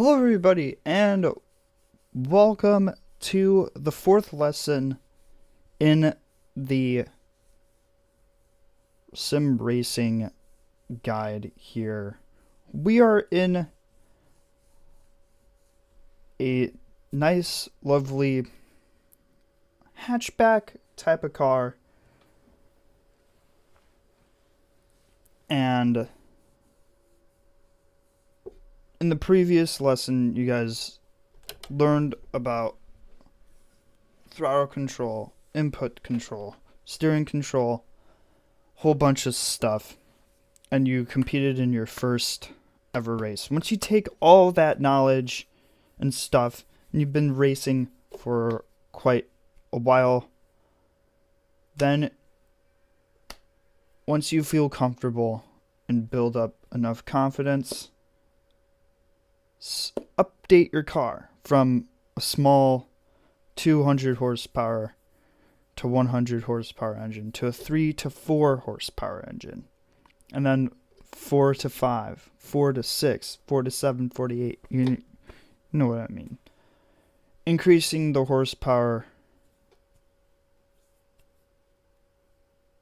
Hello, everybody, and welcome to the fourth lesson in the sim racing guide here. We are in a nice, lovely hatchback type of car, and in the previous lesson, you guys learned about throttle control, input control, steering control, whole bunch of stuff, and you competed in your first ever race. Once you take all that knowledge and stuff, and you've been racing for quite a while, then once you feel comfortable and build up enough confidence, update your car from a small 200 horsepower to 100 horsepower engine to a 3 to 4 horsepower engine, and then 4 to 5, 4 to 6, 4 to 7, 48. You know what I mean. Increasing the horsepower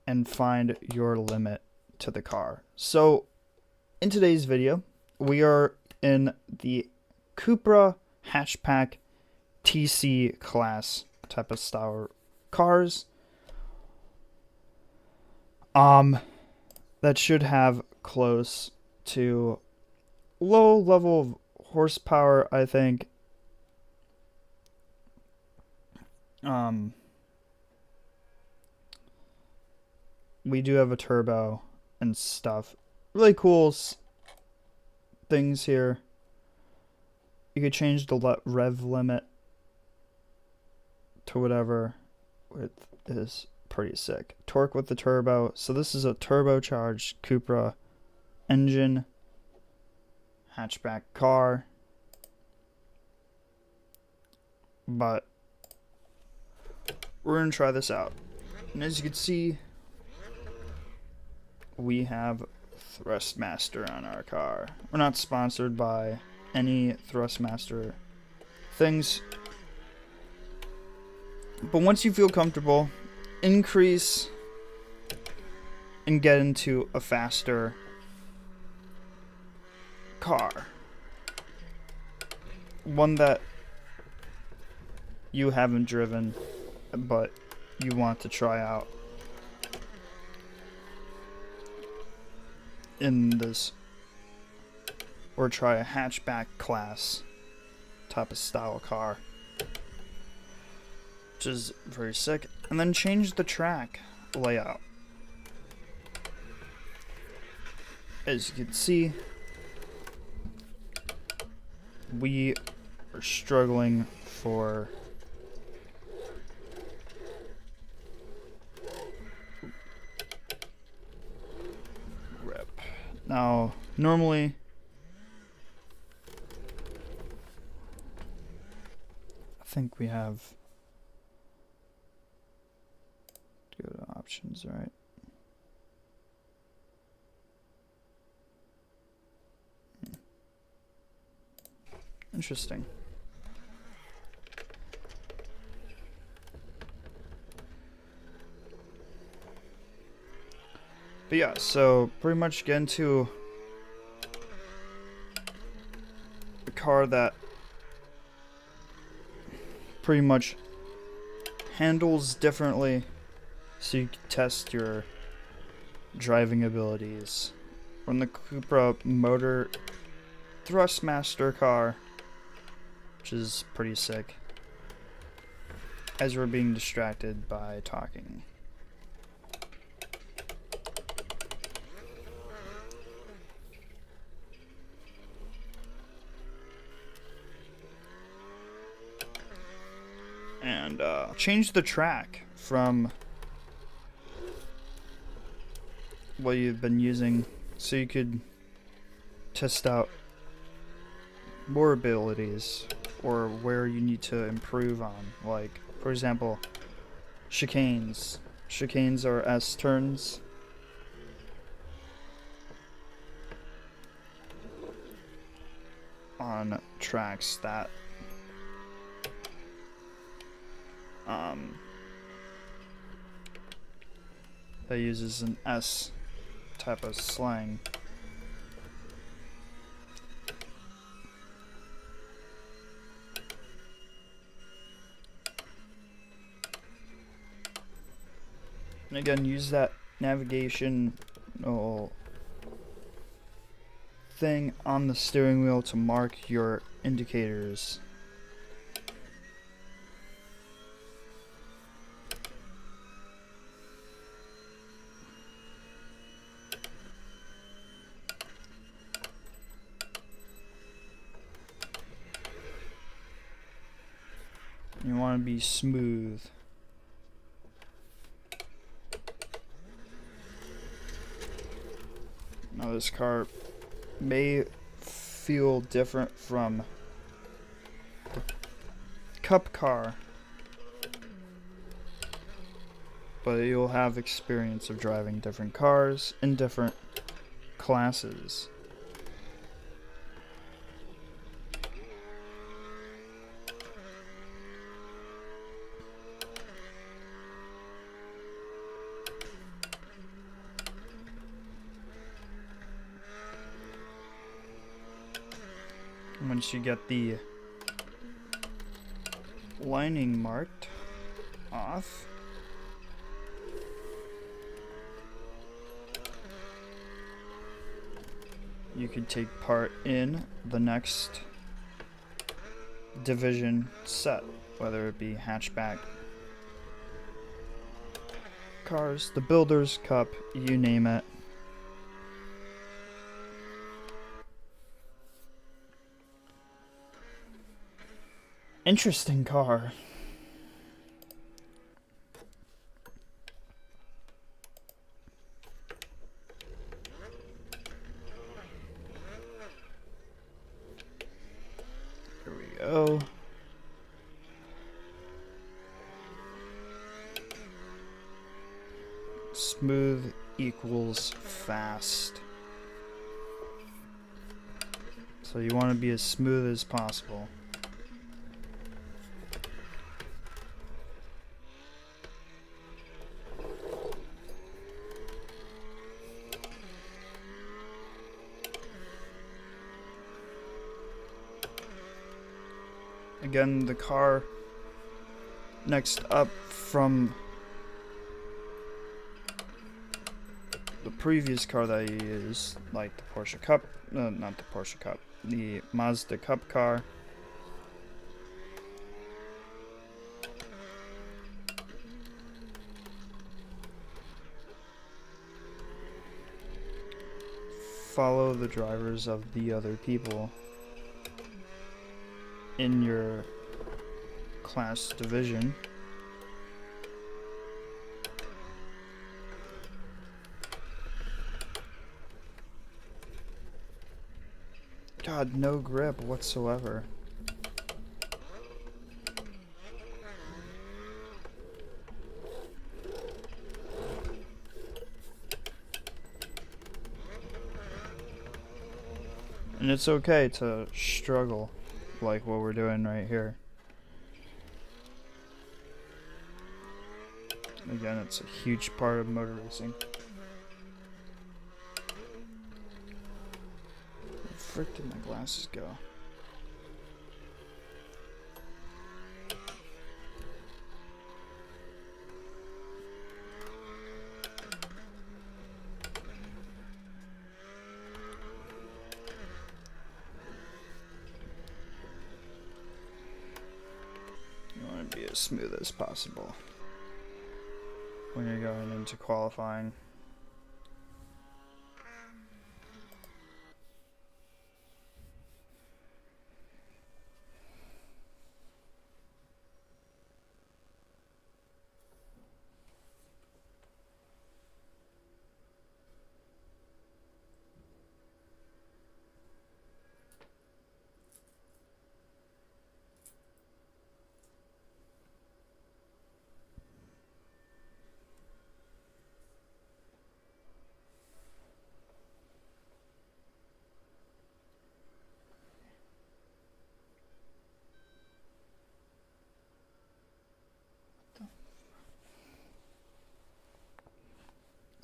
and find your limit to the car. So in today's video, we are in the Cupra hatchback TC class type of style cars. That should have close to low level of horsepower, I think. We do have a turbo and stuff. Really cool things here. You could change the rev limit to whatever, which is pretty sick. Torque with the turbo. So this is a turbocharged Cupra engine hatchback car, but we're gonna try this out. And as you can see, we have Thrustmaster on our car. We're not sponsored by any Thrustmaster things, but once you feel comfortable, increase and get into a faster car, one that you haven't driven but you want to try out in this, or try a hatchback class type of style car, which is very sick. And then change the track layout. As you can see, we are struggling for rep. Now, normally I think we have to go to options, right? Interesting. But yeah, so pretty much get into a car that pretty much handles differently, so you can test your driving abilities. We're in the Cupra Motor Thrustmaster car, which is pretty sick, as we're being distracted by talking. And change the track from what you've been using so you could test out more abilities or where you need to improve on. Like, for example, chicanes. Chicanes are S turns. On tracks that that uses an S type of slang. And again, use that navigation thing on the steering wheel to mark your indicators. You want to be smooth. Now this car may feel different from the Cup car, but you'll have experience of driving different cars in different classes. Once you get the lining marked off, you can take part in the next division set, whether it be hatchback cars, the Builders Cup, you name it. Interesting car. Here we go. Smooth equals fast. So you want to be as smooth as possible. Again, the car next up from the previous car that you used, like the Porsche Cup, not the Porsche Cup, the Mazda Cup car. Follow the drivers of the other people in your class division. God, no grip whatsoever. And it's okay to struggle like what we're doing right here. Again, it's a huge part of motor racing. Where the frick did my glasses go? Be as smooth as possible when you're going into qualifying.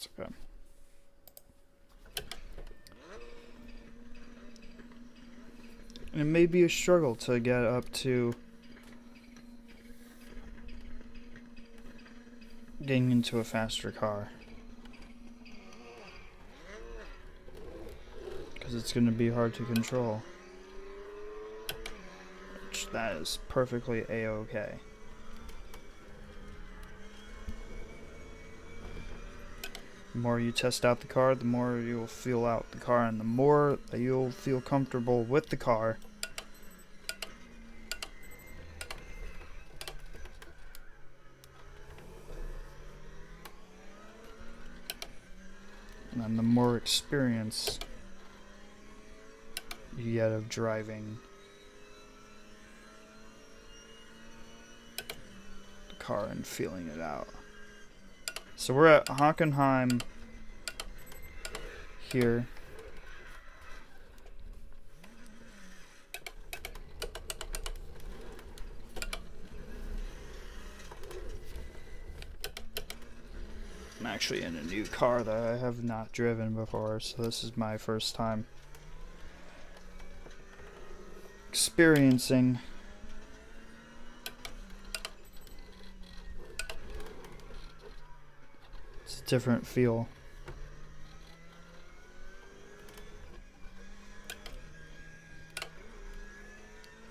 That's okay. And it may be a struggle to get up to getting into a faster car, because it's going to be hard to control. Which that is perfectly a-okay. The more you test out the car, the more you'll feel out the car, and the more that you'll feel comfortable with the car, and the more experience you get of driving the car and feeling it out. So we're at Hockenheim here. I'm actually in a new car that I have not driven before, so this is my first time experiencing different feel.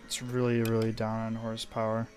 It's really down on horsepower.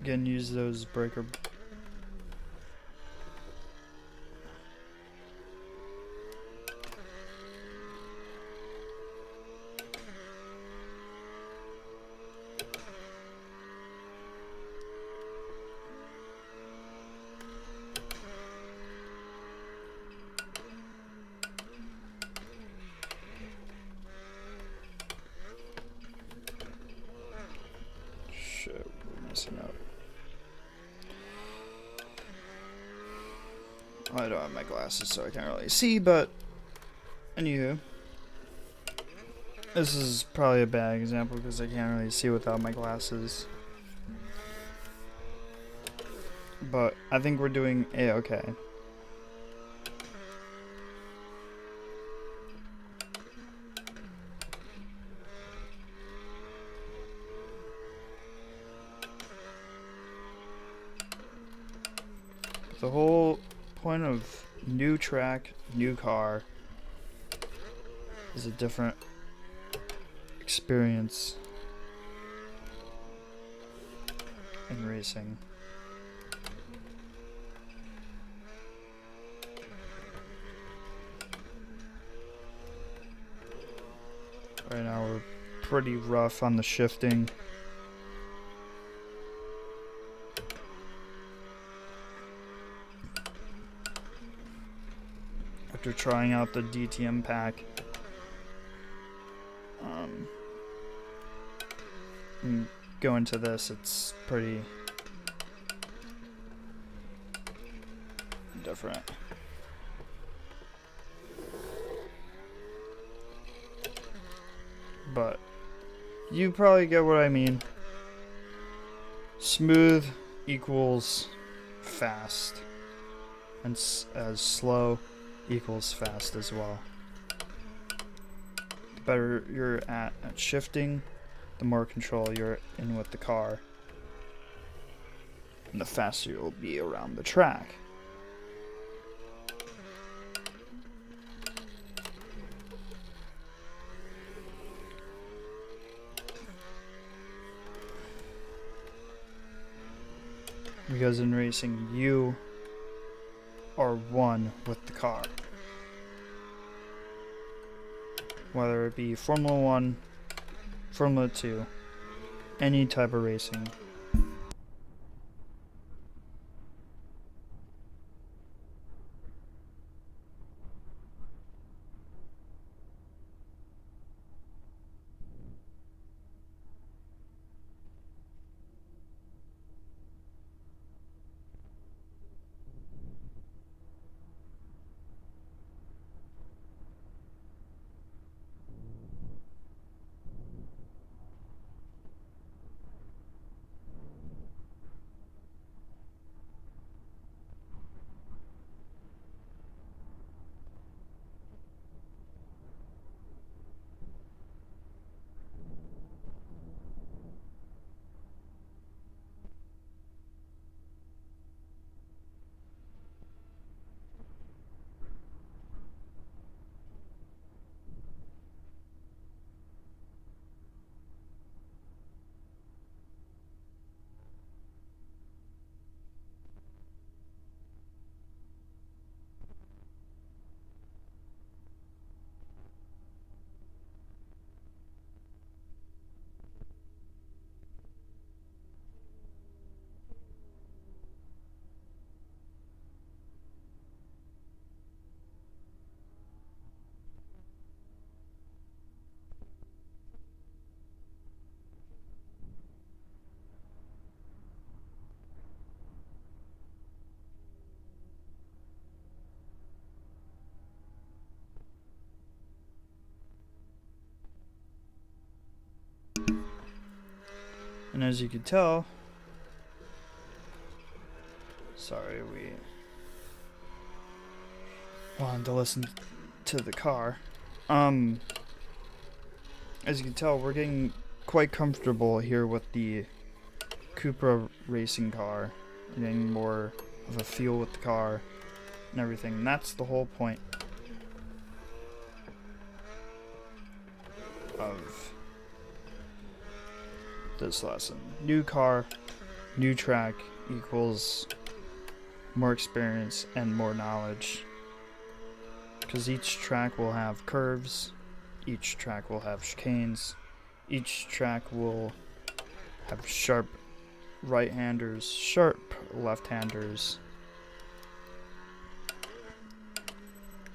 Again, use those breaker. Shit, we're messing up. I don't have my glasses, so I can't really see, but anywho, this is probably a bad example because I can't really see without my glasses. But I think we're doing a-okay. The whole point of new track, new car is a different experience in racing. Right now we're pretty rough on the shifting. After trying out the DTM pack, and go into this, it's pretty different. But you probably get what I mean. Smooth equals fast, and as slow equals fast as well. The better you're at shifting, the more control you're in with the car, and the faster you'll be around the track. Because in racing, you are one with the car. Whether it be Formula 1, Formula 2, any type of racing. And as you can tell, sorry, we wanted to listen to the car. As you can tell, we're getting quite comfortable here with the Cupra racing car, getting more of a feel with the car and everything. And that's the whole point of this lesson. New car, new track equals more experience and more knowledge, because each track will have curves, each track will have chicanes, each track will have sharp right-handers, sharp left-handers.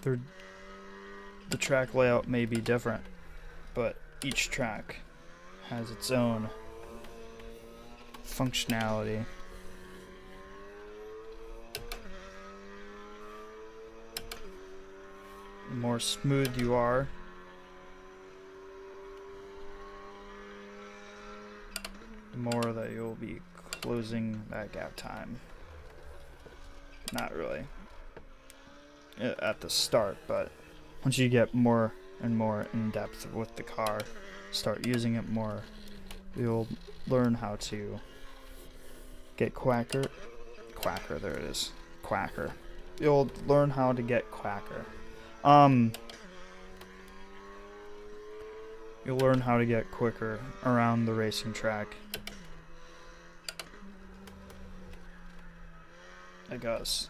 The track layout may be different, but each track has its own functionality. The more smooth you are, the more that you'll be closing that gap time. Not really at the start, but once you get more and more in depth with the car, start using it more, you'll learn how to get quacker, there it is, quacker. You'll learn how to get quacker. You'll learn how to get quicker around the racing track. Like us.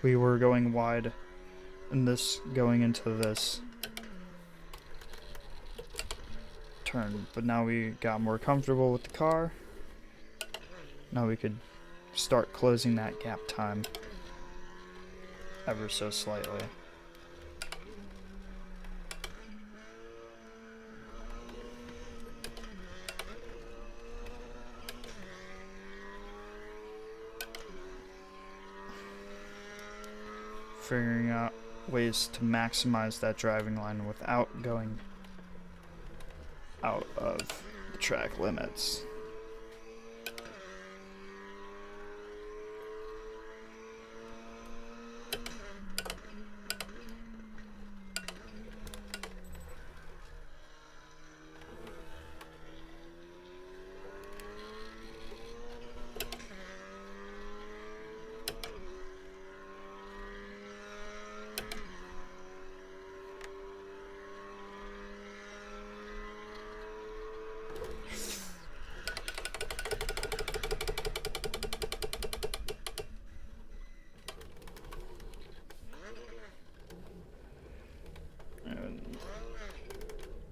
We were going wide and this going into this turn, but now we got more comfortable with the car. Now we could start closing that gap time ever so slightly. Figuring out ways to maximize that driving line without going out of the track limits.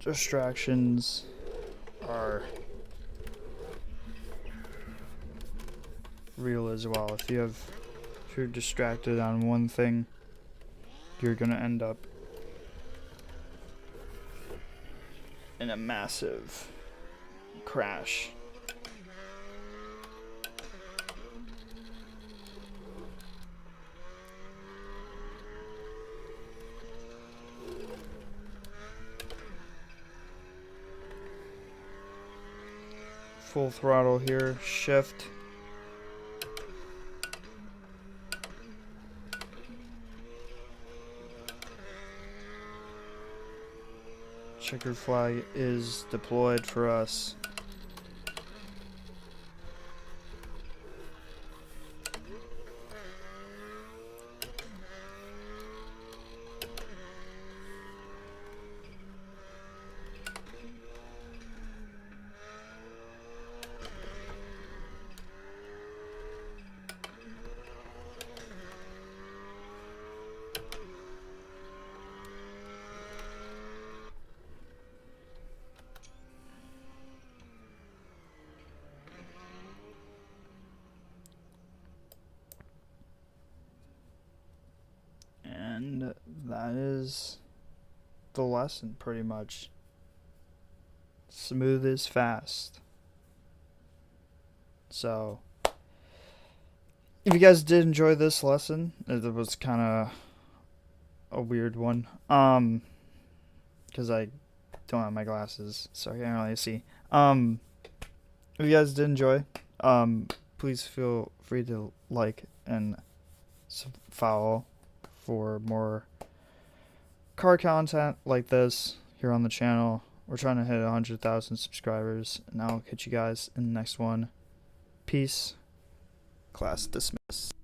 distractions are real as well. If you're distracted on one thing, you're gonna end up in a massive crash. Full throttle here, shift. Checkered flag is deployed for us. And that is the lesson, pretty much. Smooth is fast. So, if you guys did enjoy this lesson, it was kind of a weird one. Because I don't have my glasses, so I can't really see. If you guys did enjoy, please feel free to like and follow for more car content like this here on the channel. We're trying to hit 100,000 subscribers, and I'll catch you guys in the next one. Peace. Class dismissed.